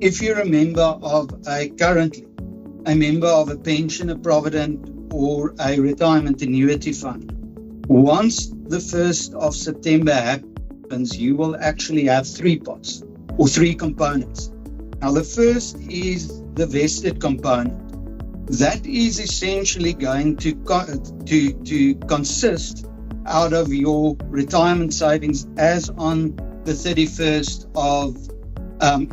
if you're a member of currently a member of a pension, a provident, or a retirement annuity fund, once the 1st of September happens, you will actually have three pots or three components. Now, the first is the vested component. That is essentially going to consist out of your retirement savings as on the 31st of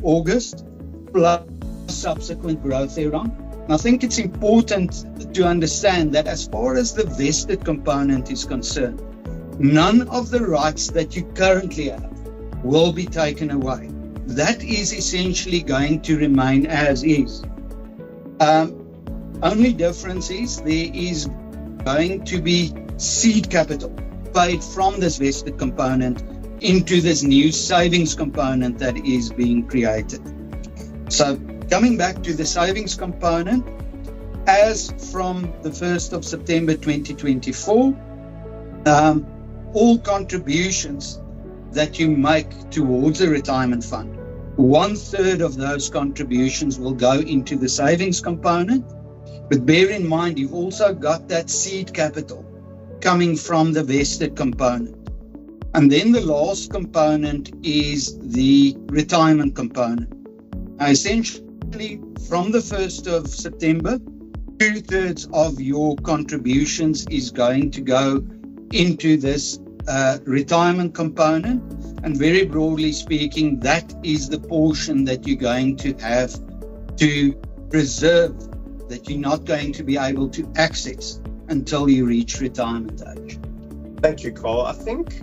August, plus subsequent growth thereon. And I think it's important to understand that as far as the vested component is concerned, none of the rights that you currently have will be taken away. That is essentially going to remain as is. Only difference is there is going to be seed capital paid from this vested component into this new savings component that is being created. So coming back to the savings component, as from the 1st of September 2024, all contributions that you make towards a retirement fund, 1/3 of those contributions will go into the savings component. But bear in mind, you've also got that seed capital coming from the vested component. And then the last component is the retirement component. Now, essentially, from the 1st of September, 2/3 of your contributions is going to go into this retirement component. And very broadly speaking, that is the portion that you're going to have to preserve, that you're not going to be able to access until you reach retirement age. Thank you, Carl. I think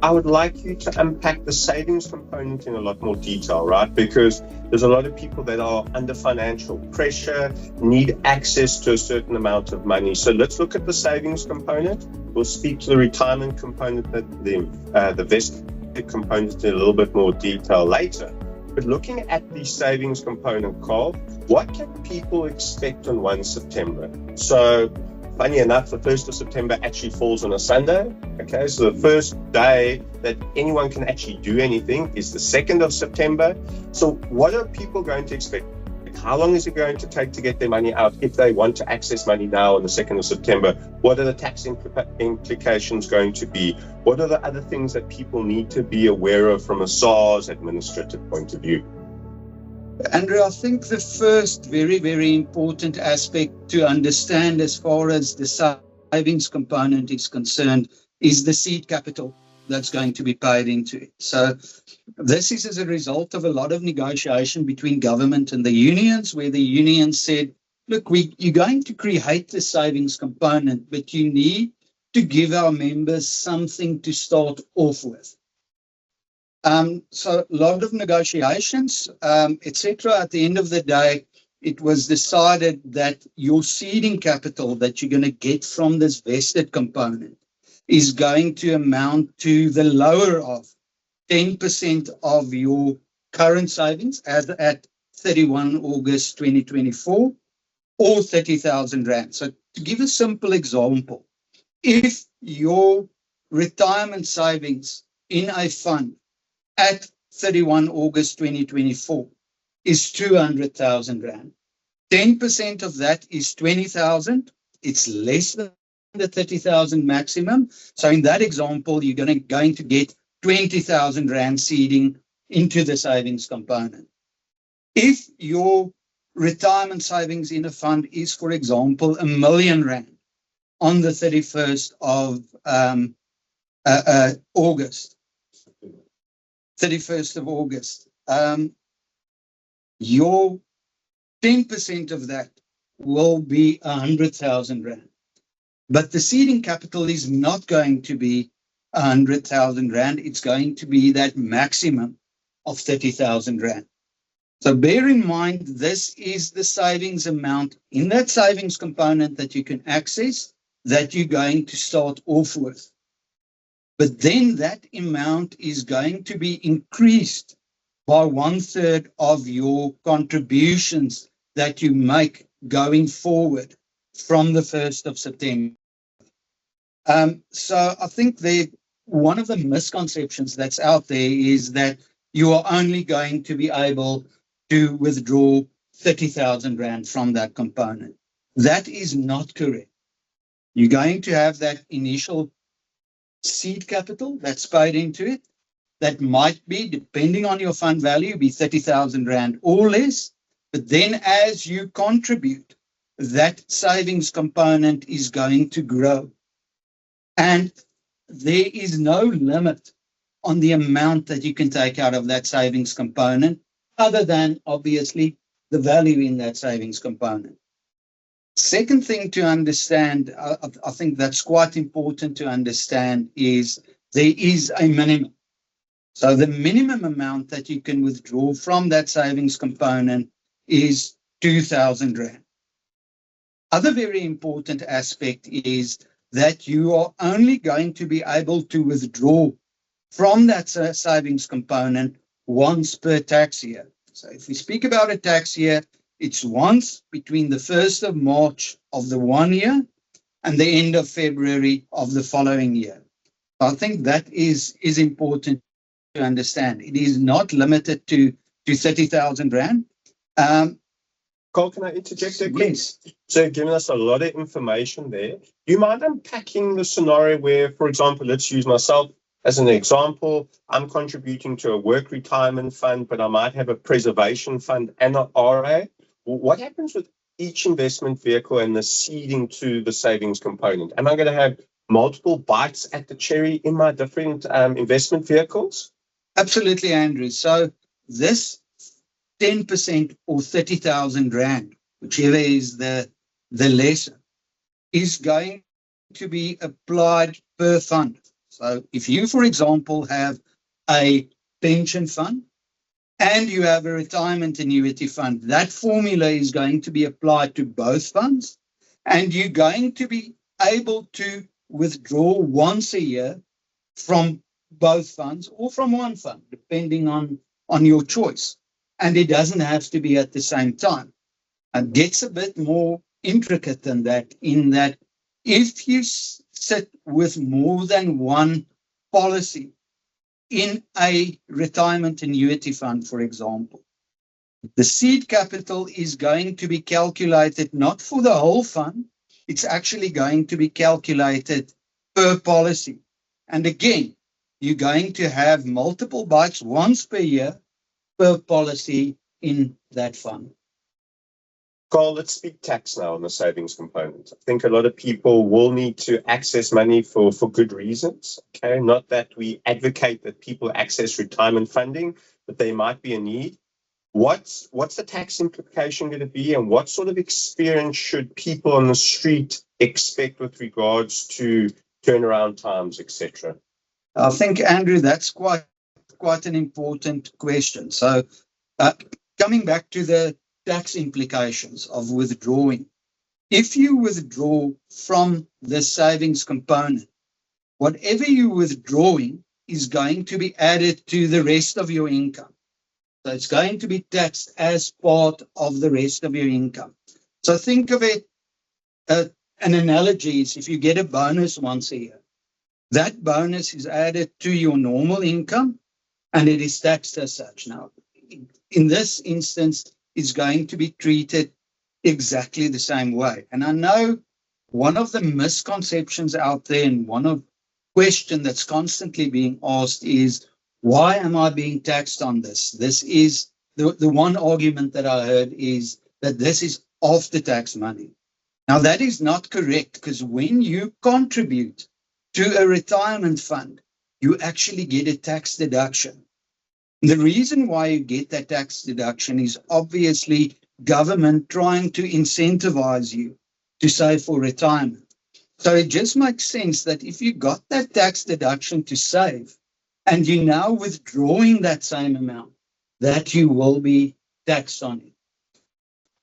I would like you to unpack the savings component in a lot more detail, right? Because there's a lot of people that are under financial pressure, need access to a certain amount of money. So let's look at the savings component. We'll speak to the retirement component, the vested component in a little bit more detail later. But looking at the savings component, Carl, what can people expect on 1 September? So funny enough, the 1st of September actually falls on a Sunday. Okay, so the first day that anyone can actually do anything is the 2nd of September. So what are people going to expect? How long is it going to take to get their money out if they want to access money now on the 2nd of September? What are the tax implications going to be? What are the other things that people need to be aware of from a SARS administrative point of view? Andrew, I think the first very, very important aspect to understand as far as the savings component is concerned is the seed capital that's going to be paid into it. So this is as a result of a lot of negotiation between government and the unions, where the unions said, look, you're going to create the savings component, but you need to give our members something to start off with. So a lot of negotiations, etc. At the end of the day, it was decided that your seeding capital that you're going to get from this vested component is going to amount to the lower of 10% of your current savings as at 31 August 2024, or 30,000 Rand. So to give a simple example, if your retirement savings in a fund at 31 August 2024 is 200,000 Rand. 10% of that is 20,000. It's less than the 30,000 maximum. So in that example, you're going to get 20,000 Rand seeding into the savings component. If your retirement savings in a fund is, for example, R1 million on the 31st of August, 31st of August, your 10% of that will be 100,000 Rand. But the seeding capital is not going to be 100,000 Rand. It's going to be that maximum of 30,000 Rand. So bear in mind, this is the savings amount in that savings component that you can access, that you're going to start off with. But then that amount is going to be increased by 1/3 of your contributions that you make going forward from the 1st of September. So I think one of the misconceptions that's out there is that you are only going to be able to withdraw 30,000 Rand from that component. That is not correct. You're going to have that initial seed capital that's paid into it. That might be, depending on your fund value, be 30,000 Rand or less. But then as you contribute, that savings component is going to grow. And there is no limit on the amount that you can take out of that savings component, other than obviously the value in that savings component. Second thing to understand, I think that's quite important to understand, is there is a minimum. So the minimum amount that you can withdraw from that savings component is 2,000 Rand. Other very important aspect is that you are only going to be able to withdraw from that savings component once per tax year. So if we speak about a tax year, it's once between the 1st of March of the one year and the end of February of the following year. I think that is important to understand. It is not limited to 30,000 Rand. Carl, can I interject there? Yes. So you've given us a lot of information there. Do you mind unpacking the scenario where, for example, let's use myself as an example, I'm contributing to a work retirement fund, but I might have a preservation fund and an RA. What happens with each investment vehicle and the seeding to the savings component? Am I going to have multiple bites at the cherry in my different investment vehicles? Absolutely, Andrew. So this 10% or 30,000 Rand, whichever is the lesser, is going to be applied per fund. So if you, for example, have a pension fund and you have a retirement annuity fund, that formula is going to be applied to both funds, and you're going to be able to withdraw once a year from both funds or from one fund, depending on your choice. And it doesn't have to be at the same time. It gets a bit more intricate than that, in that if you sit with more than one policy in a retirement annuity fund, for example, the seed capital is going to be calculated not for the whole fund, it's actually going to be calculated per policy. And again, you're going to have multiple bites once per year per policy in that fund. Carl, let's speak tax now on the savings component. I think a lot of people will need to access money for good reasons. Okay, not that we advocate that people access retirement funding, but there might be a need. What's the tax implication going to be, and what sort of experience should people on the street expect with regards to turnaround times, etc.? I think, Andrew, that's quite an important question. So coming back to the tax implications of withdrawing. If you withdraw from the savings component, whatever you're withdrawing is going to be added to the rest of your income. So it's going to be taxed as part of the rest of your income. So think of it, an analogy is if you get a bonus once a year, that bonus is added to your normal income and it is taxed as such. Now, in this instance, it's going to be treated exactly the same way. And I know one of the misconceptions out there, and one of the question that's constantly being asked is, why am I being taxed on this? This is the one argument that I heard is that this is after tax money. Now, that is not correct, because when you contribute to a retirement fund, you actually get a tax deduction. The reason why you get that tax deduction is obviously government trying to incentivize you to save for retirement. So it just makes sense that if you got that tax deduction to save and you're now withdrawing that same amount, that you will be taxed on it.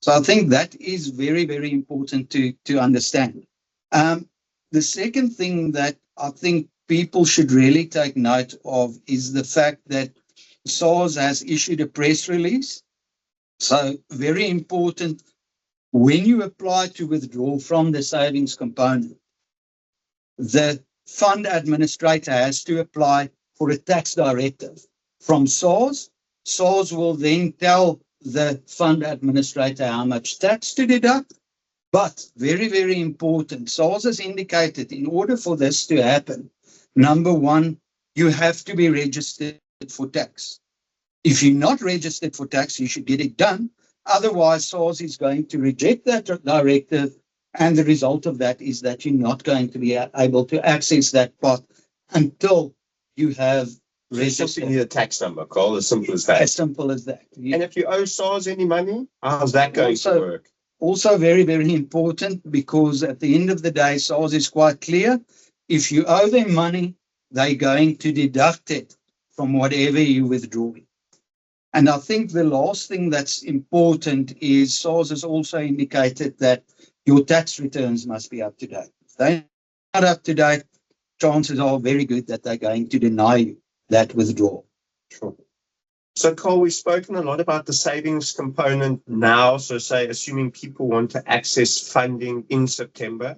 So I think that is very, very important to understand. The second thing that I think people should really take note of is the fact that SARS has issued a press release. So very important, when you apply to withdraw from the savings component, the fund administrator has to apply for a tax directive from SARS. SARS will then tell the fund administrator how much tax to deduct. But very, very important, SARS has indicated in order for this to happen, number one, you have to be registered for tax. If you're not registered for tax, you should get it done. Otherwise, SARS is going to reject that directive. And the result of that is that you're not going to be able to access that pot until you have registered. You need a tax number, Carl, as simple as that. As simple as that. And if you owe SARS any money, how's that going to work? Also very, very important, because at the end of the day, SARS is quite clear. If you owe them money, they're going to deduct it from whatever you withdraw. And I think the last thing that's important is SARS has also indicated that your tax returns must be up to date. If they're not up to date, chances are very good that they're going to deny you that withdrawal. Sure. So, Carl, we've spoken a lot about the savings component now. So, say, assuming people want to access funding in September,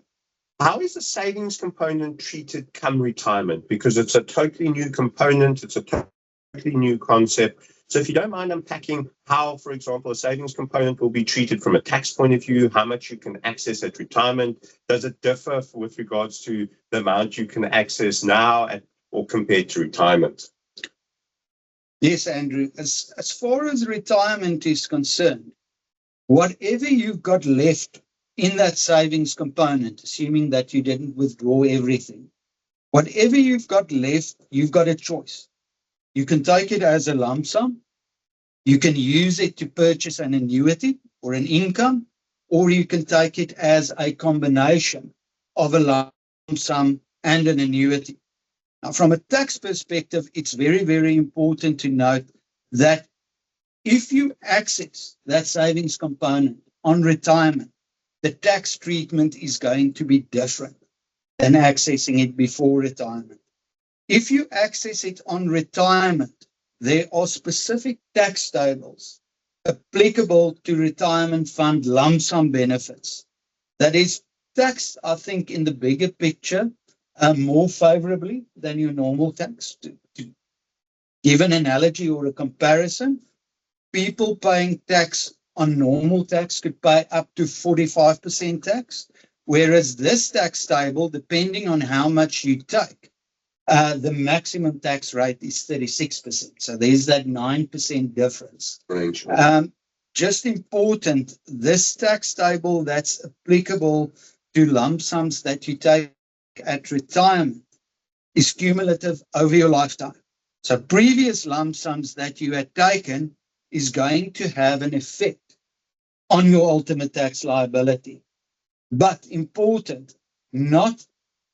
how is the savings component treated come retirement? Because it's a totally new component. It's a totally new concept. So if you don't mind unpacking how, for example, a savings component will be treated from a tax point of view, how much you can access at retirement, does it differ with regards to the amount you can access now or compared to retirement? Yes, Andrew. As far as retirement is concerned, whatever you've got left in that savings component, assuming that you didn't withdraw everything, whatever you've got left, you've got a choice. You can take it as a lump sum. You can use it to purchase an annuity or an income, or you can take it as a combination of a lump sum and an annuity. Now, from a tax perspective, it's very, very important to note that if you access that savings component on retirement, the tax treatment is going to be different than accessing it before retirement. If you access it on retirement, there are specific tax tables applicable to retirement fund lump sum benefits that is taxed, I think, in the bigger picture more favorably than your normal tax. To give an analogy or a comparison, people paying tax on normal tax could pay up to 45% tax, whereas this tax table, depending on how much you take, the maximum tax rate is 36%. So there's that 9% difference. Just important, this tax table that's applicable to lump sums that you take at retirement is cumulative over your lifetime. So previous lump sums that you had taken is going to have an effect on your ultimate tax liability. But important, not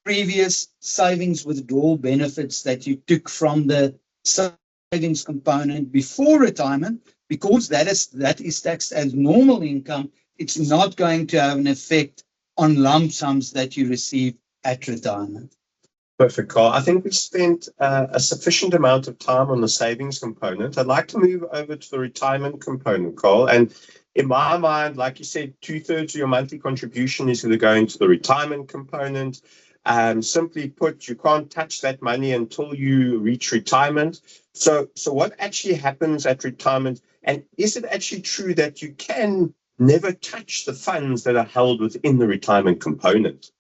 previous savings withdrawal benefits that you took from the savings component before retirement, because that is taxed as normal income. It's not going to have an effect on lump sums that you receive at retirement. Perfect, Carl. I think we've spent a sufficient amount of time on the savings component. I'd like to move over to the retirement component, Carl. And in my mind, like you said, 2/3 of your monthly contribution is going to go into the retirement component. Simply put, you can't touch that money until you reach retirement. So what actually happens at retirement? And is it actually true that you can never touch the funds that are held within the retirement component?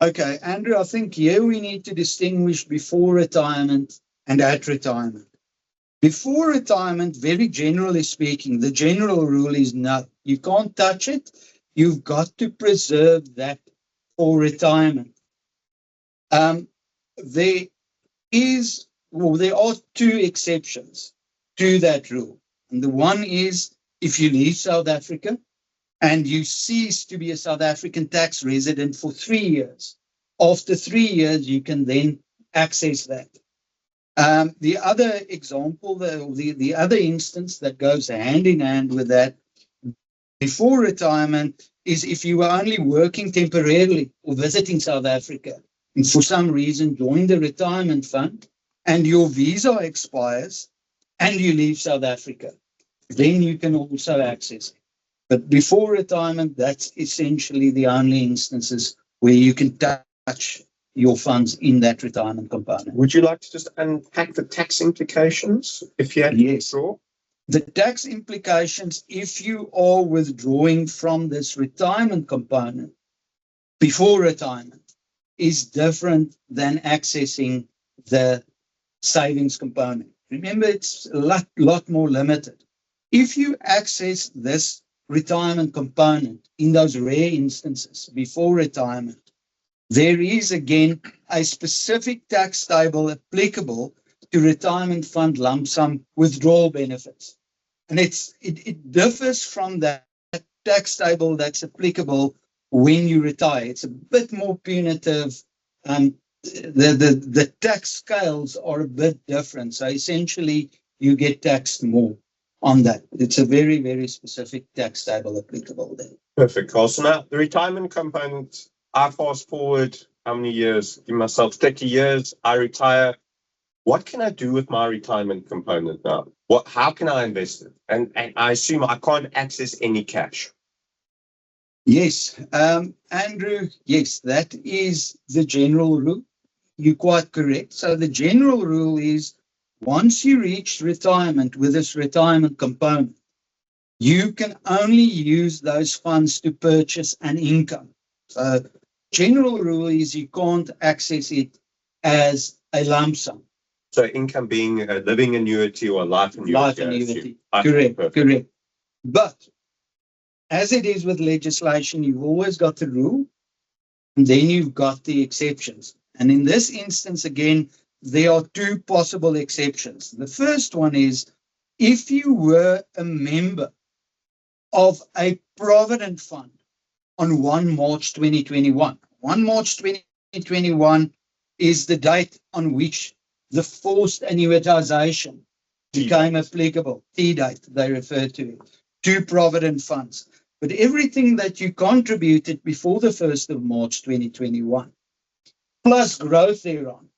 Okay, Andrew, I think here we need to distinguish before retirement and at retirement. Before retirement, very generally speaking, the general rule is no, you can't touch it. You've got to preserve that for retirement. There are two exceptions to that rule. And the one is if you leave South Africa and you cease to be a South African tax resident for 3 years. After 3 years, you can then access that. The other example, the other instance that goes hand in hand with that before retirement is if you were only working temporarily or visiting South Africa and for some reason join the retirement fund and your visa expires and you leave South Africa, then you can also access it. But before retirement, that's essentially the only instances where you can touch your funds in that retirement component. Would you like to just unpack the tax implications if you had to withdraw? The tax implications, if you are withdrawing from this retirement component before retirement, is different than accessing the savings component. Remember, it's a lot more limited. If you access this retirement component in those rare instances before retirement, there is again a specific tax table applicable to retirement fund lump sum withdrawal benefits. And it differs from that tax table that's applicable when you retire. It's a bit more punitive. The tax scales are a bit different. So essentially, you get taxed more on that. It's a very, very specific tax table applicable there. Perfect, Carl. So now the retirement component, I fast forward how many years? Give myself 30 years, I retire. What can I do with my retirement component now? How can I invest it? And I assume I can't access any cash. Yes, Andrew, yes, that is the general rule. You're quite correct. So the general rule is once you reach retirement with this retirement component, you can only use those funds to purchase an income. So general rule is you can't access it as a lump sum. So income being a living annuity or a life annuity. Life annuity, correct. But as it is with legislation, you've always got the rule, and then you've got the exceptions. And in this instance, again, there are two possible exceptions. The first one is if you were a member of a provident fund on 1 March 2021. 1 March 2021 is the date on which the forced annuitization became applicable. T-date, they refer to it, to provident funds. But everything that you contributed before the 1st of March 2021, plus growth thereon,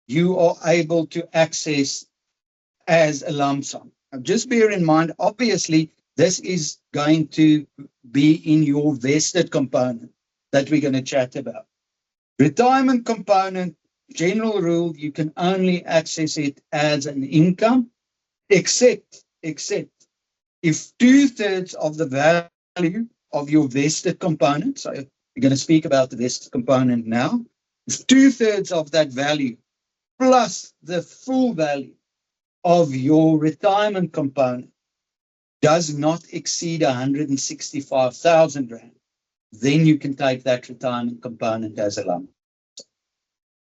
you are able to access as a lump sum. Now, just bear in mind, obviously, this is going to be in your vested component that we're going to chat about. Retirement component, general rule, you can only access it as an income, except if 2/3 of the value of your vested component, so we're going to speak about the vested component now, if 2/3 of that value plus the full value of your retirement component does not exceed 165,000 Rand, then you can take that retirement component as a lump.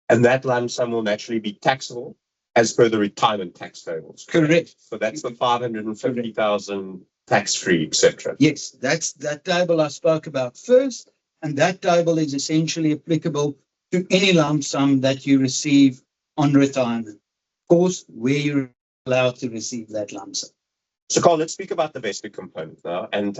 And that lump sum will naturally be taxable as per the retirement tax tables. Correct. So that's the 550,000 tax-free, etc. Yes, that's that table I spoke about first, and that table is essentially applicable to any lump sum that you receive on retirement. Of course, where you're allowed to receive that lump sum. So, Carl, let's speak about the vested component now. And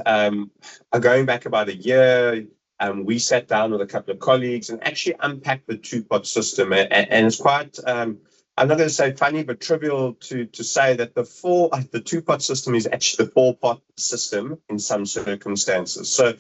going back about a year, we sat down with a couple of colleagues and actually unpacked the two-pot system. And it's quite, I'm not going to say funny, but trivial to say that the two-pot system is actually the four-pot system in some circumstances. So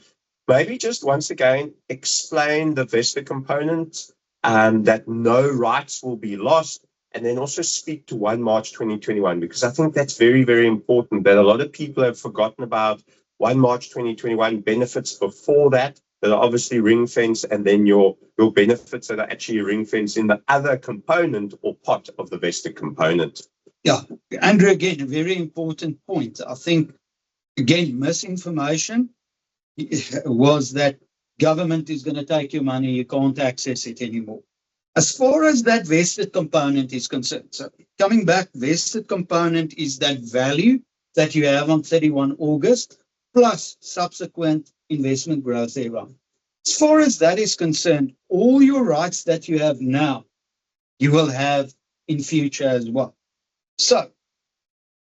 maybe just once again, explain the vested component, that no rights will be lost, and then also speak to 1 March 2021, because I think that's very, very important, that a lot of people have forgotten about 1 March 2021 benefits before that are obviously ring-fenced, and then your benefits that are actually ring-fenced in the other component or pot of the vested component. Yeah, Andrew, again, a very important point. I think, again, misinformation was that government is going to take your money, you can't access it anymore. As far as that vested component is concerned, so coming back, vested component is that value that you have on 31 August plus subsequent investment growth thereon. As far as that is concerned, all your rights that you have now, you will have in future as well. So,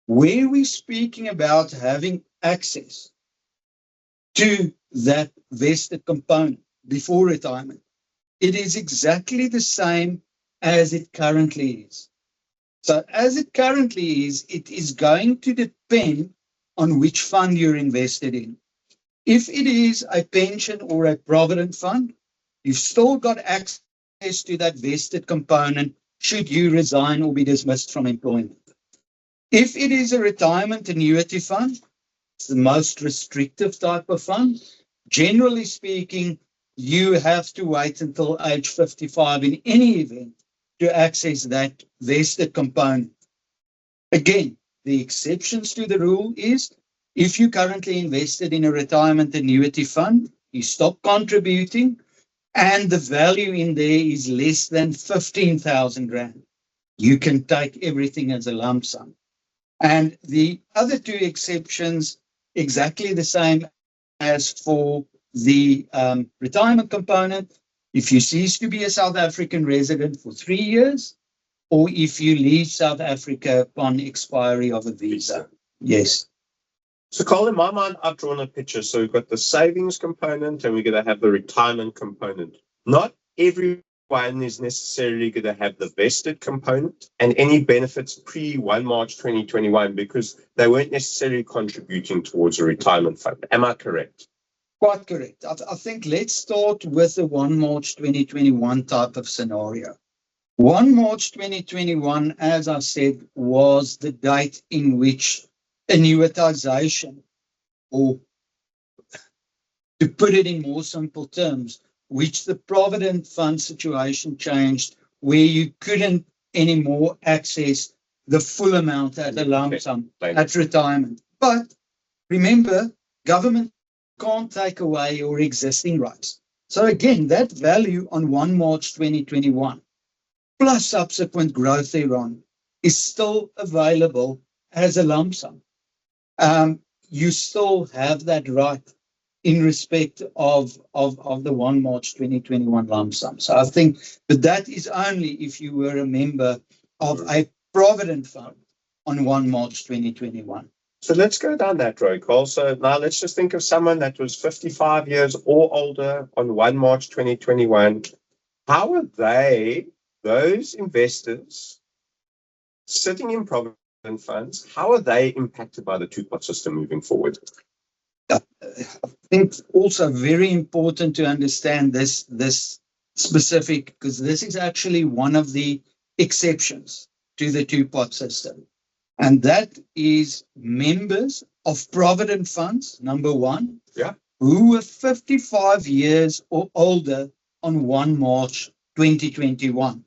where we're speaking about having access to that vested component before retirement, it is exactly the same as it currently is. So as it currently is, it is going to depend on which fund you're invested in. If it is a pension or a provident fund, you've still got access to that vested component should you resign or be dismissed from employment. If it is a retirement annuity fund, it's the most restrictive type of fund. Generally speaking, you have to wait until age 55 in any event to access that vested component. Again, the exceptions to the rule is if you currently invested in a retirement annuity fund, you stop contributing, and the value in there is less than 15,000 Rand. You can take everything as a lump sum. And the other two exceptions, exactly the same as for the retirement component. If you cease to be a South African resident for 3 years, or if you leave South Africa upon expiry of a visa. Yes. So, Carl, in my mind, I've drawn a picture. So we've got the savings component and we're going to have the retirement component. Not everyone is necessarily going to have the vested component and any benefits pre-1 March 2021 because they weren't necessarily contributing towards a retirement fund. Am I correct? Quite correct. I think let's start with the 1 March 2021 type of scenario. 1 March 2021, as I said, was the date in which annuitization, or to put it in more simple terms, which the Provident Fund situation changed, where you couldn't anymore access the full amount at a lump sum at retirement. But remember, government can't take away your existing rights. So again, that value on 1 March 2021, plus subsequent growth thereon, is still available as a lump sum. You still have that right in respect of the 1 March 2021 lump sum. So I think, but that is only if you were a member of a Provident Fund on 1 March 2021. So let's go down that road, Carl. So now let's just think of someone that was 55 years or older on 1 March 2021. How are they, those investors sitting in Provident funds, how are they impacted by the two-pot system moving forward? I think also very important to understand this specific, because this is actually one of the exceptions to the two-pot system. And that is members of Provident funds, number one, who were 55 years or older on 1 March 2021.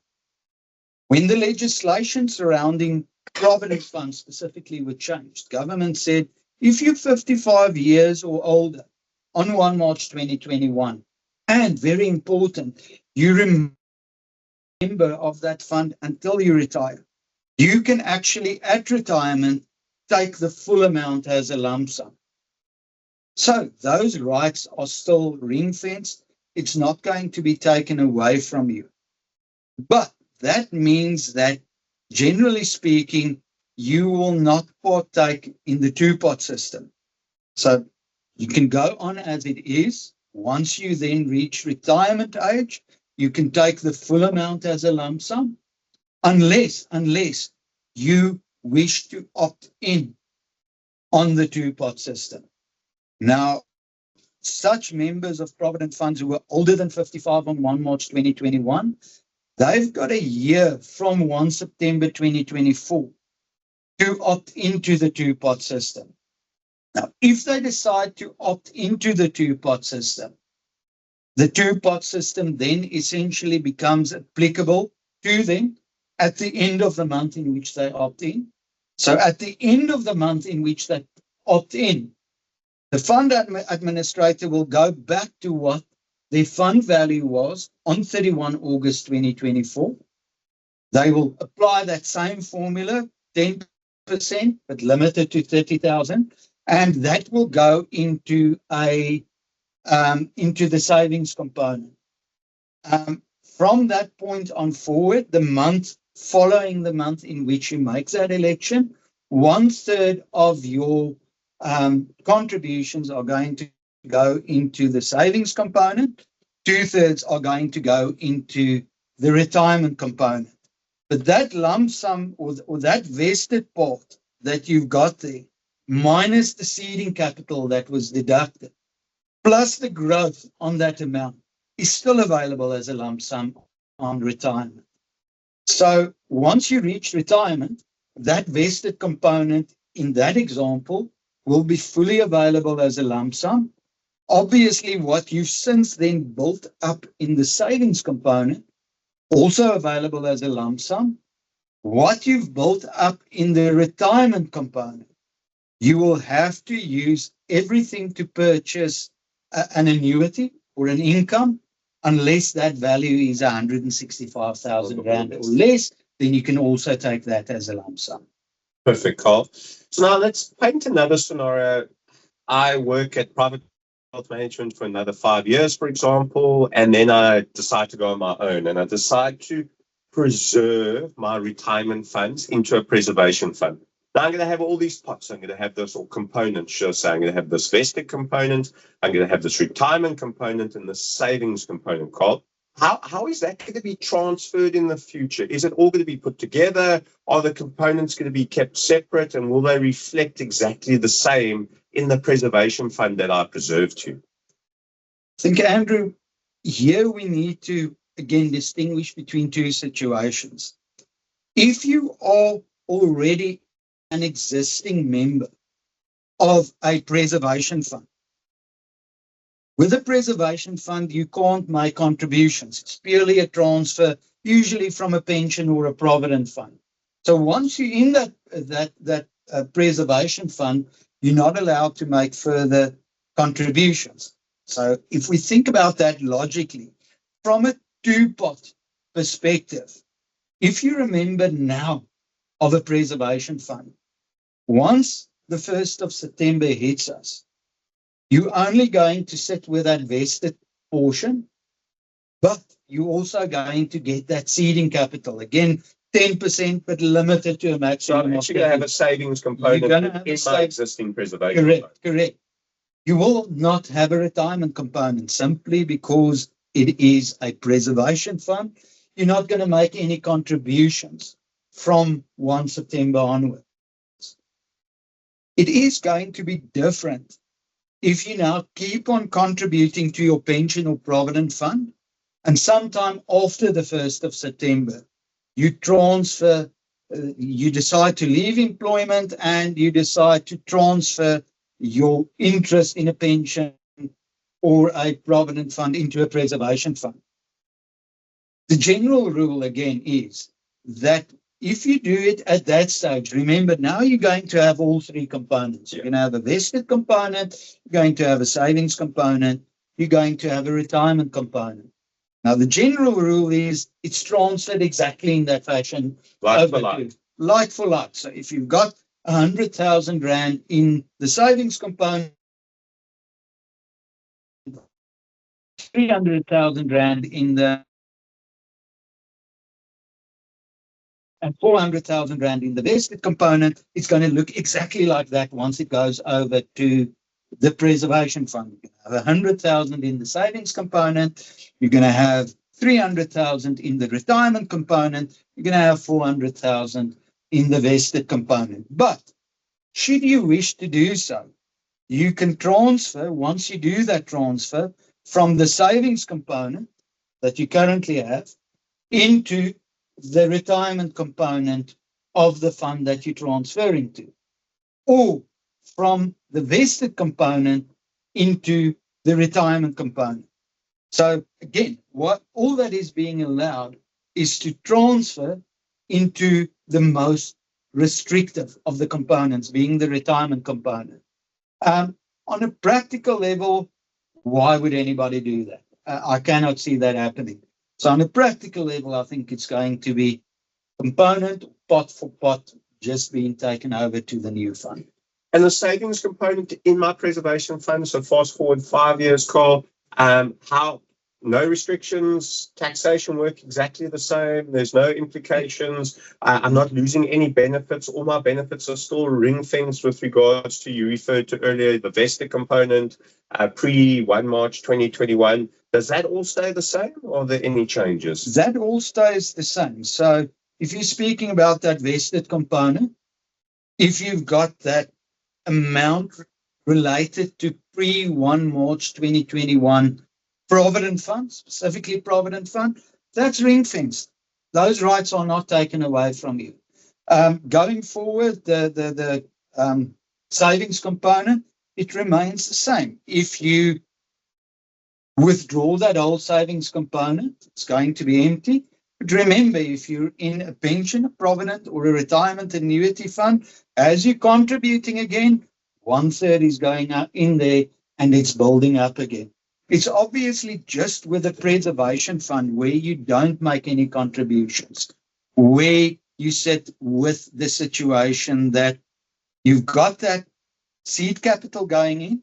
When the legislation surrounding Provident funds specifically were changed, government said, if you're 55 years or older on 1 March 2021, and very important, you remain a member of that fund until you retire, you can actually, at retirement, take the full amount as a lump sum. So those rights are still ring-fenced. It's not going to be taken away from you. But that means that, generally speaking, you will not partake in the two-pot system. So you can go on as it is. Once you then reach retirement age, you can take the full amount as a lump sum, unless you wish to opt in on the two-pot system. Now, such members of Provident funds who were older than 55 on 1 March 2021, they've got a year from 1 September 2024 to opt into the two-pot system. Now, if they decide to opt into the two-pot system, the two-pot system then essentially becomes applicable to them at the end of the month in which they opt in. So at the end of the month in which they opt in, the fund administrator will go back to what their fund value was on 31 August 2024. They will apply that same formula, 10%, but limited to 30,000, and that will go into the savings component. From that point on forward, the month following the month in which you make that election, 1/3 of your contributions are going to go into the savings component, 2/3 are going to go into the retirement component. But that lump sum or that vested part that you've got there, minus the seeding capital that was deducted, plus the growth on that amount, is still available as a lump sum on retirement. So once you reach retirement, that vested component in that example will be fully available as a lump sum. Obviously, what you've since then built up in the savings component, also available as a lump sum. What you've built up in the retirement component, you will have to use everything to purchase an annuity or an income, unless that value is 165,000 Rand or less, then you can also take that as a lump sum. Perfect, Carl. So now let's paint another scenario. I work at private wealth management for another 5 years, for example, and then I decide to go on my own, and I decide to preserve my retirement funds into a preservation fund. Now I'm going to have all these pots. I'm going to have this, or components, sure. So I'm going to have this vested component, I'm going to have this retirement component, and the savings component, Carl. How is that going to be transferred in the future? Is it all going to be put together? Are the components going to be kept separate? And will they reflect exactly the same in the preservation fund that I preserve to? I think, Andrew, here we need to, again, distinguish between two situations. If you are already an existing member of a preservation fund, with a preservation fund, you can't make contributions. It's purely a transfer, usually from a pension or a provident fund. So once you're in that preservation fund, you're not allowed to make further contributions. So if we think about that logically, from a two-pot perspective, if you remember now of a preservation fund, once the 1st of September hits us, you're only going to sit with that vested portion, but you're also going to get that seeding capital. Again, 10%, but limited to a maximum. So I'm actually going to have a savings component in my existing preservation fund. Correct. You will not have a retirement component simply because it is a preservation fund. You're not going to make any contributions from 1 September onwards. It is going to be different if you now keep on contributing to your pension or provident fund, and sometime after the 1st of September, you transfer, you decide to leave employment and you decide to transfer your interest in a pension or a provident fund into a preservation fund. The general rule, again, is that if you do it at that stage, remember, now you're going to have all three components. You're going to have a vested component, you're going to have a savings component, you're going to have a retirement component. Now, the general rule is it's transferred exactly in that fashion. Like for like. Like for like. So if you've got 100,000 Rand in the savings component, 300,000 Rand in the and 400,000 Rand in the vested component, it's going to look exactly like that once it goes over to the preservation fund. You're going to have 100,000 in the savings component. You're going to have 300,000 in the retirement component. You're going to have 400,000 in the vested component. But should you wish to do so, you can transfer, once you do that transfer, from the savings component that you currently have into the retirement component of the fund that you're transferring to, or from the vested component into the retirement component. So again, what all that is being allowed is to transfer into the most restrictive of the components, being the retirement component. On a practical level, why would anybody do that? I cannot see that happening. So on a practical level, I think it's going to be component, pot for pot, just being taken over to the new fund. And the savings component in my preservation fund, so fast forward 5 years, Carl, how no restrictions, taxation work exactly the same, there's no implications, I'm not losing any benefits, all my benefits are still ring-fenced with regards to, you referred to earlier, the vested component, pre-1 March 2021. Does that all stay the same, or are there any changes? That all stays the same. So if you're speaking about that vested component, if you've got that amount related to pre-1 March 2021 Provident Fund, specifically Provident Fund, that's ring-fenced. Those rights are not taken away from you. Going forward, the savings component, it remains the same. If you withdraw that old savings component, it's going to be empty. But remember, if you're in a pension, a provident, or a retirement annuity fund, as you're contributing again, 1/3 is going up in there and it's building up again. It's obviously just with a preservation fund where you don't make any contributions, where you sit with the situation that you've got that seed capital going in,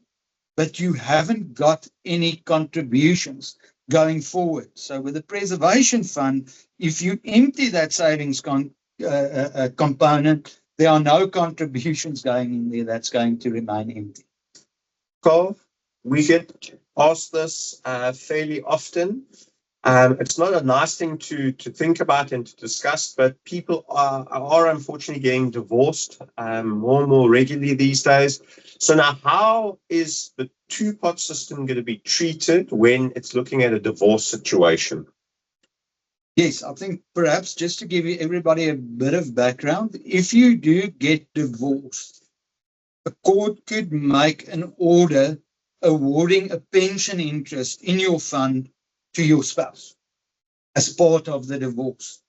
but you haven't got any contributions going forward. So with the preservation fund, if you empty that savings component, there are no contributions going in there. That's going to remain empty. Carl, we get asked this fairly often. It's not a nice thing to think about and to discuss, but people are unfortunately getting divorced more and more regularly these days. So now, how is the two-pot system going to be treated when it's looking at a divorce situation? Yes, I think perhaps just to give everybody a bit of background, if you do get divorced, a court could make an order awarding a pension interest in your fund to your spouse as part of the divorce.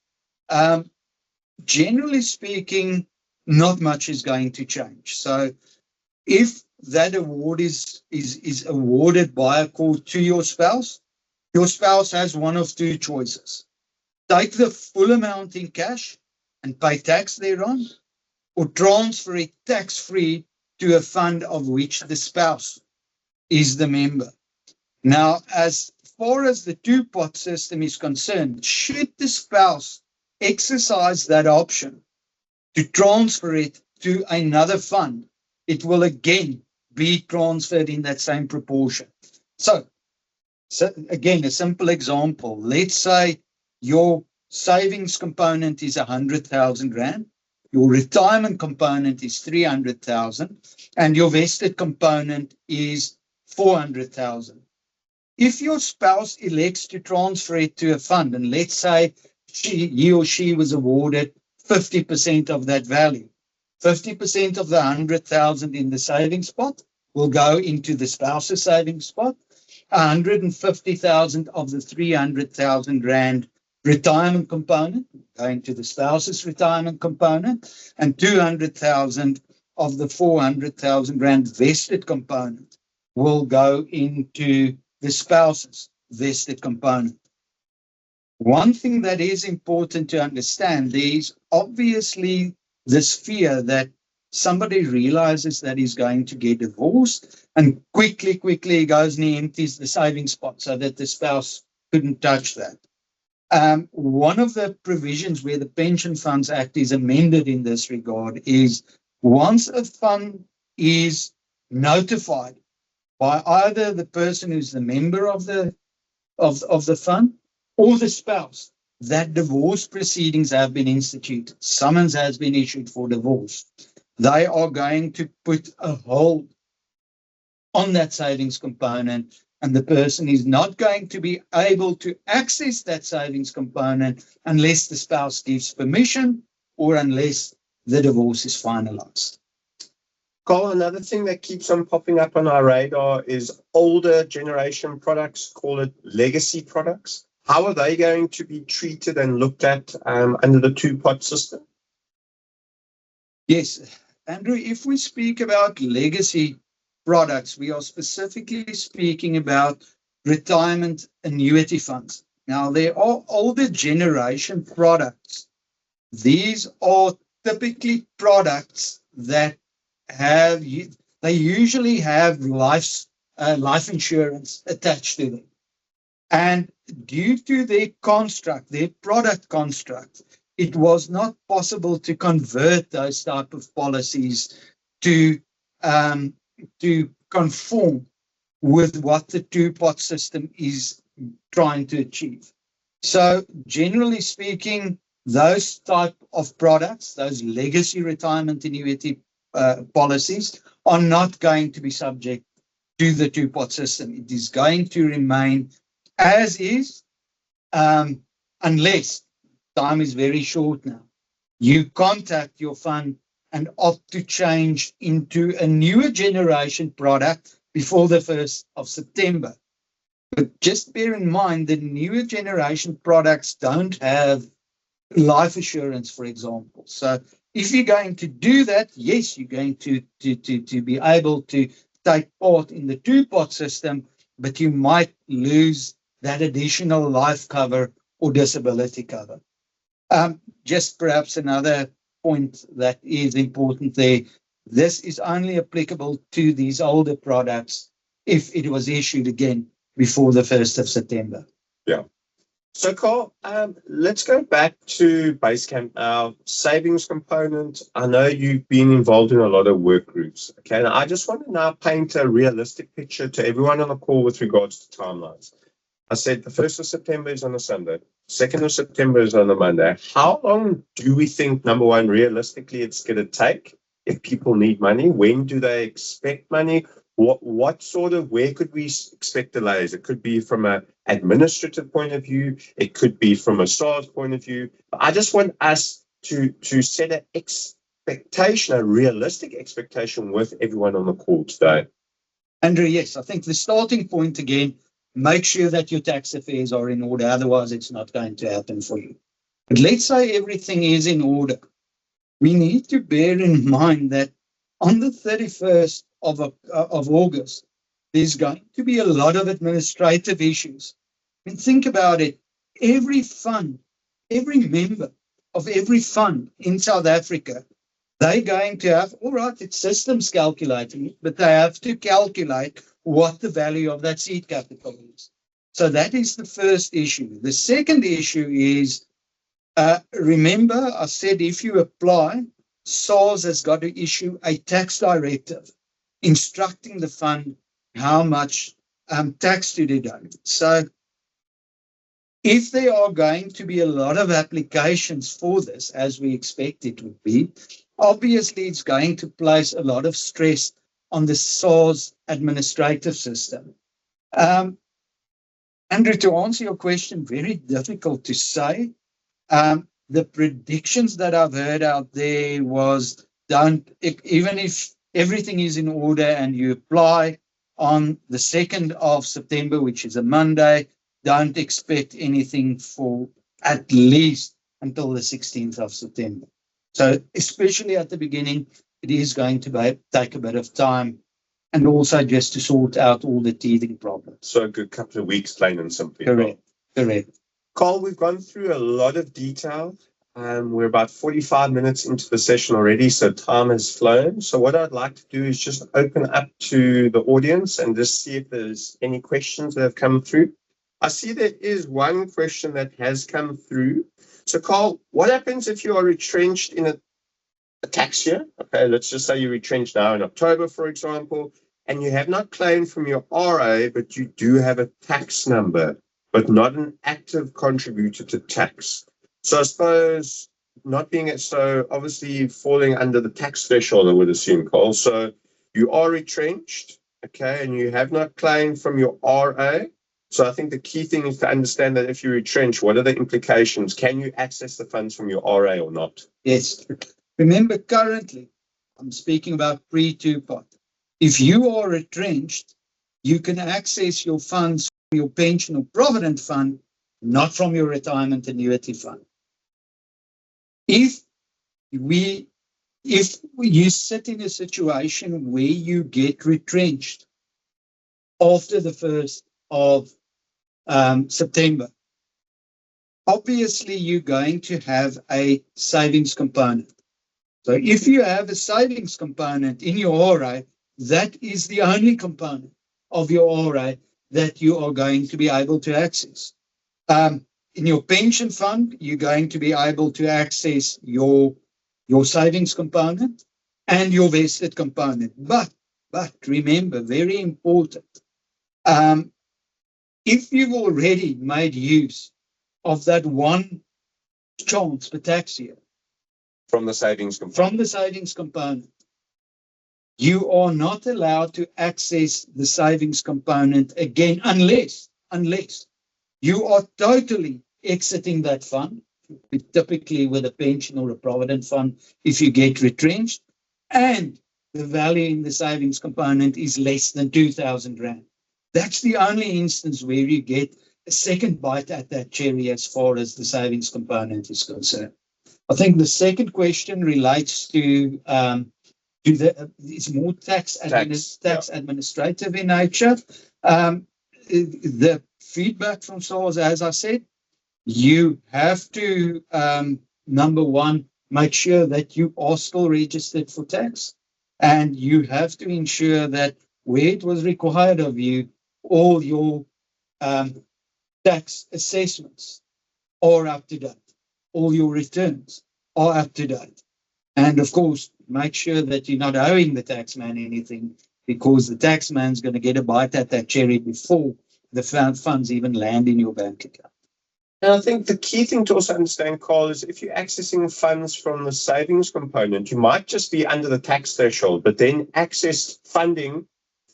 Generally speaking, not much is going to change. So if that award is awarded by a court to your spouse has one of two choices. Take the full amount in cash and pay tax thereon, or transfer it tax-free to a fund of which the spouse is the member. Now, as far as the two-pot system is concerned, should the spouse exercise that option to transfer it to another fund, it will again be transferred in that same proportion. So again, a simple example. Let's say your savings component is 100,000 Rand, your retirement component is 300,000, and your vested component is 400,000. If your spouse elects to transfer it to a fund, and let's say he or she was awarded 50% of that value, 50% of the 100,000 in the savings pot will go into the spouse's savings pot, 150,000 of the 300,000 Rand retirement component going to the spouse's retirement component, and 200,000 of the 400,000 Rand vested component will go into the spouse's vested component. One thing that is important to understand, there is obviously this fear that somebody realizes that he's going to get divorced and quickly goes and he empties the savings pot so that the spouse couldn't touch that. One of the provisions where the Pension Funds Act is amended in this regard is once a fund is notified by either the person who's the member of the fund or the spouse that divorce proceedings have been instituted, summons has been issued for divorce, they are going to put a hold on that savings component, and the person is not going to be able to access that savings component unless the spouse gives permission or unless the divorce is finalized. Carl, another thing that keeps on popping up on our radar is older generation products, call it legacy products. How are they going to be treated and looked at under the two-pot system? Yes, Andrew, if we speak about legacy products, we are specifically speaking about retirement annuity funds. Now, there are older generation products. These are typically products that they usually have life insurance attached to them. And due to their construct, their product construct, it was not possible to convert those type of policies to conform with what the two-pot system is trying to achieve. So generally speaking, those type of products, those legacy retirement annuity policies, are not going to be subject to the two-pot system. It is going to remain as is, unless time is very short now. you contact your fund and opt to change into a newer generation product before the 1st of September. But just bear in mind the newer generation products don't have life assurance, for example. So if you're going to do that, yes, you're going to be able to take part in the two-pot system, but you might lose that additional life cover or disability cover. Just perhaps another point that is important there. This is only applicable to these older products if it was issued again before the 1st of September. Yeah. So, Carl, let's go back to Basecamp now. Savings component. I know you've been involved in a lot of work groups. Okay, and I just want to now paint a realistic picture to everyone on the call with regards to timelines. I said the 1st of September is on a Sunday. 2nd of September is on a Monday. How long do we think, number one, realistically it's going to take if people need money? When do they expect money? What sort of, where could we expect delays? It could be from an administrative point of view. It could be from a SARS point of view. But I just want us to set an expectation, a realistic expectation with everyone on the call today. Andrew, yes, I think the starting point again, make sure that your tax affairs are in order. Otherwise, it's not going to happen for you. But let's say everything is in order. We need to bear in mind that on the 31st of August, there's going to be a lot of administrative issues. I mean, think about it. Every fund, every member of every fund in South Africa, they're going to have, all right, it's systems calculating it, but they have to calculate what the value of that seed capital is. So that is the first issue. The second issue is, remember, I said if you apply, SARS has got to issue a tax directive instructing the fund how much tax to deduct. So if there are going to be a lot of applications for this, as we expect it would be, obviously it's going to place a lot of stress on the SARS administrative system. Andrew, to answer your question, very difficult to say. The predictions that I've heard out there was, even if everything is in order and you apply on the 2nd of September, which is a Monday, don't expect anything for at least until the 16th of September. So especially at the beginning, it is going to take a bit of time, and also just to sort out all the teething problems. So a good couple of weeks, plain and simply. Correct. Carl, we've gone through a lot of detail. We're about 45 minutes into the session already, so time has flown. So what I'd like to do is just open up to the audience and just see if there's any questions that have come through. I see there is one question that has come through. So, Carl, what happens if you are retrenched in a tax year? Okay, let's just say you're retrenched now in October, for example, and you have not claimed from your RA, but you do have a tax number, but not an active contributor to tax. So I suppose not being it, so obviously falling under the tax threshold, I would assume, Carl. So you are retrenched, okay, and you have not claimed from your RA. So I think the key thing is to understand that if you retrench, what are the implications? Can you access the funds from your RA or not? Yes. Remember, currently, I'm speaking about pre-two-pot. If you are retrenched, you can access your funds from your pension or provident fund, not from your retirement annuity fund. If you sit in a situation where you get retrenched after the 1st of September, obviously you're going to have a savings component. So if you have a savings component in your RA, that is the only component of your RA that you are going to be able to access. In your pension fund, you're going to be able to access your savings component and your vested component. But remember, very important, if you've already made use of that one chance per tax year from the savings component, you are not allowed to access the savings component again unless you are totally exiting that fund typically with a pension or a provident fund, if you get retrenched, and the value in the savings component is less than 2,000 Rand. That's the only instance where you get a second bite at that cherry as far as the savings component is concerned. I think the second question relates to it's more tax administrative in nature. The feedback from SARS, as I said, you have to, number one, make sure that you are still registered for tax, and you have to ensure that where it was required of you, all your tax assessments are up to date, all your returns are up to date. And of course, make sure that you're not owing the taxman anything, because the taxman's going to get a bite at that cherry before the funds even land in your bank account. And I think the key thing to also understand, Carl, is if you're accessing funds from the savings component, you might just be under the tax threshold, but then access funding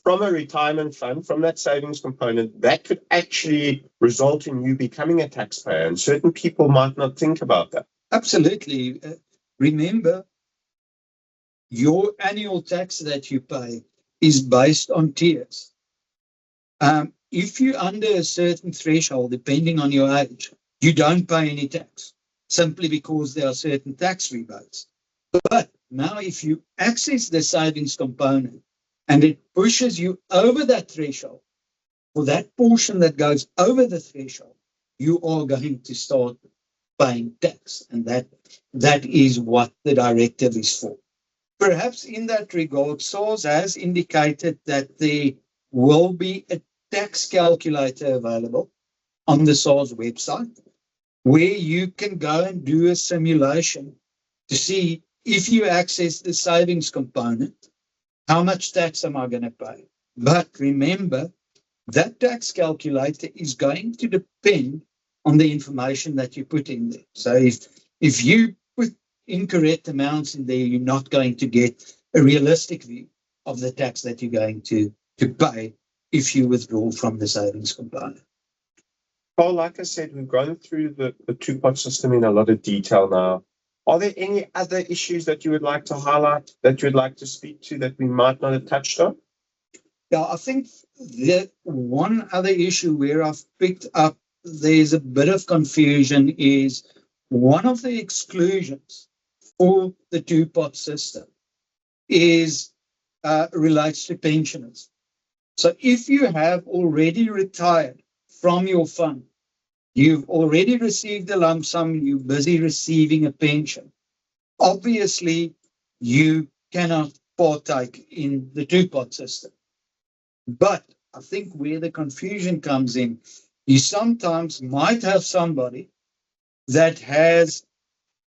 from a retirement fund, from that savings component, that could actually result in you becoming a taxpayer. And certain people might not think about that. Absolutely. Remember, your annual tax that you pay is based on tiers. If you're under a certain threshold, depending on your age, you don't pay any tax, simply because there are certain tax rebates. But now if you access the savings component and it pushes you over that threshold, for that portion that goes over the threshold, you are going to start paying tax. And that is what the directive is for. Perhaps in that regard, SARS has indicated that there will be a tax calculator available on the SARS website, where you can go and do a simulation to see, if you access the savings component, how much tax am I going to pay? But remember, that tax calculator is going to depend on the information that you put in there. So if you put incorrect amounts in there, you're not going to get a realistic view of the tax that you're going to pay if you withdraw from the savings component. Paul, like I said, we've gone through the two-pot system in a lot of detail now. Are there any other issues that you would like to highlight, that you would like to speak to, that we might not have touched on? Yeah, I think that one other issue where I've picked up there's a bit of confusion is one of the exclusions for the two-pot system is relates to pensioners. So if you have already retired from your fund, you've already received a lump sum, you're busy receiving a pension, obviously you cannot partake in the two-pot system. But I think where the confusion comes in, you sometimes might have somebody that has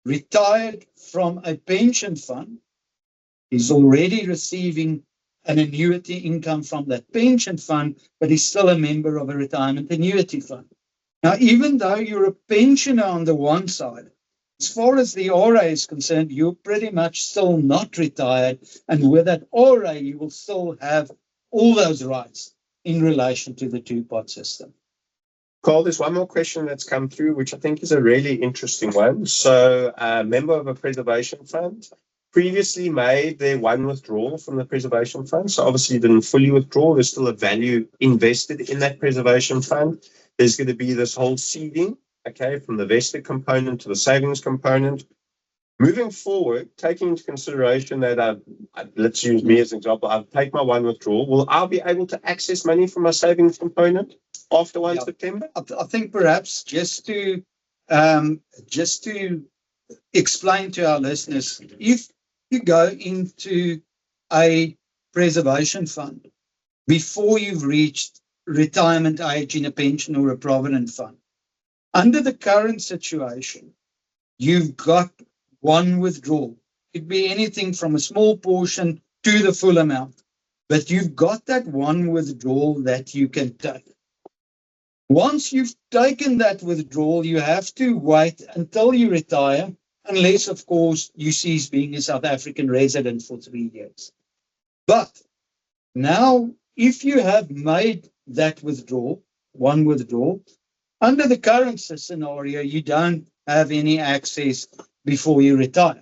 retired from a pension fund, is already receiving an annuity income from that pension fund, but is still a member of a retirement annuity fund. Now, even though you're a pensioner on the one side, as far as the RA is concerned, you're pretty much still not retired. And with that RA, you will still have all those rights in relation to the two-pot system. Carl, there's one more question that's come through, which I think is a really interesting one. So a member of a preservation fund previously made their one withdrawal from the preservation fund. So obviously didn't fully withdraw. There's still a value invested in that preservation fund. There's going to be this whole seeding, okay, from the vested component to the savings component. Moving forward, taking into consideration that let's use me as an example, I'll take my one withdrawal. Will I be able to access money from my savings component after 1 September? I think perhaps just to explain to our listeners, if you go into a preservation fund before you've reached retirement age in a pension or a provident fund, under the current situation, you've got one withdrawal. It could be anything from a small portion to the full amount, but you've got that one withdrawal that you can take. Once you've taken that withdrawal, you have to wait until you retire, unless, of course, you cease being a South African resident for 3 years. But now, if you have made that withdrawal, one withdrawal, under the current scenario, you don't have any access before you retire.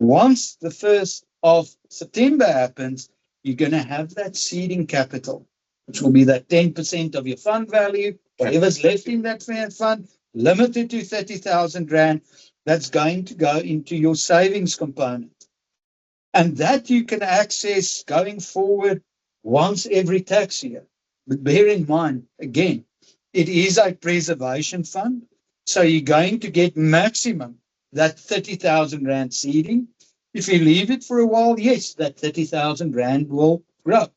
Once the 1st of September happens, you're going to have that seeding capital, which will be that 10% of your fund value, whatever's left in that fund, limited to 30,000 Rand, that's going to go into your savings component. And that you can access going forward once every tax year. But bear in mind, again, it is a preservation fund. So you're going to get maximum that 30,000 Rand seeding. If you leave it for a while, yes, that 30,000 Rand will grow.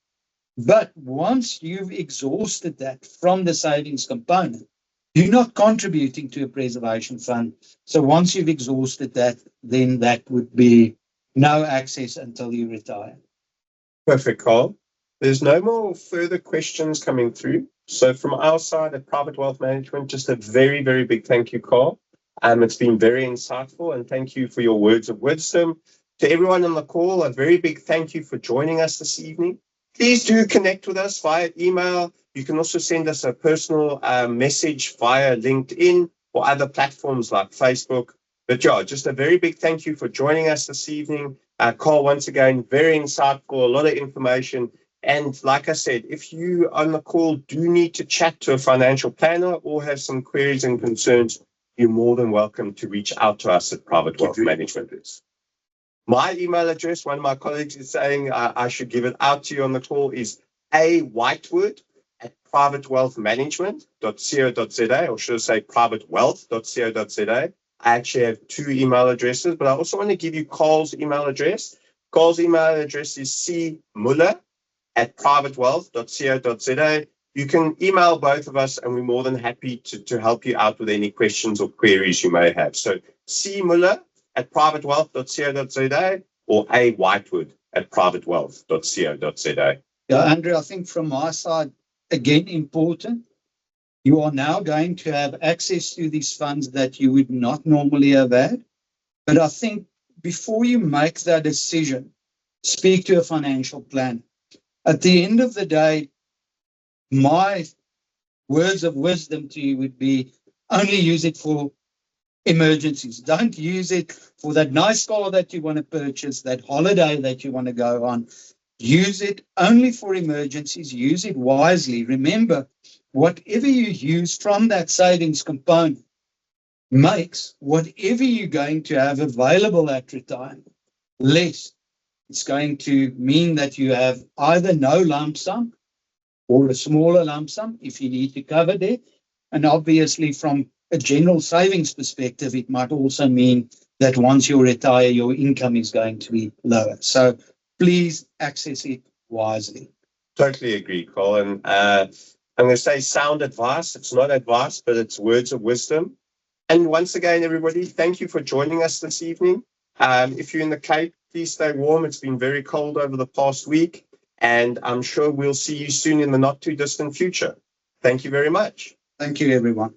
But once you've exhausted that from the savings component, you're not contributing to a preservation fund. So once you've exhausted that, then that would be no access until you retire. Perfect, Carl. There's no more further questions coming through. So from our side at Private Wealth Management, just a very, very big thank you, Carl. It's been very insightful, and thank you for your words of wisdom. To everyone on the call, a very big thank you for joining us this evening. Please do connect with us via email. You can also send us a personal message via LinkedIn or other platforms like Facebook. But yeah, just a very big thank you for joining us this evening. Carl, once again, very insightful, a lot of information. And like I said, if you on the call do need to chat to a financial planner or have some queries and concerns, you're more than welcome to reach out to us at Private Wealth Management. My email address, one of my colleagues is saying I should give it out to you on the call, is whitewood@privatewealthmanagement.co.za, or should I say privatewealth.co.za. I actually have two email addresses, but I also want to give you Carl's email address. Carl's email address is cmuller@privatewealth.co.za. You can email both of us, and we're more than happy to help you out with any questions or queries you may have. So cmuller@privatewealth.co.za or whitewood@privatewealth.co.za. Yeah, Andrew, I think from my side, again, important, you are now going to have access to these funds that you would not normally have had. But I think before you make that decision, speak to a financial planner. At the end of the day, my words of wisdom to you would be only use it for emergencies. Don't use it for that nice car that you want to purchase, that holiday that you want to go on. Use it only for emergencies. Use it wisely. Remember, whatever you use from that savings component makes whatever you're going to have available at retirement less. It's going to mean that you have either no lump sum or a smaller lump sum if you need to cover that. And obviously, from a general savings perspective, it might also mean that once you retire, your income is going to be lower. So please access it wisely. Totally agree, Carl. And I'm going to say sound advice. It's not advice, but it's words of wisdom. And once again, everybody, thank you for joining us this evening. If you're in the Cape, please stay warm. It's been very cold over the past week, and I'm sure we'll see you soon in the not too distant future. Thank you very much. Thank you, everyone.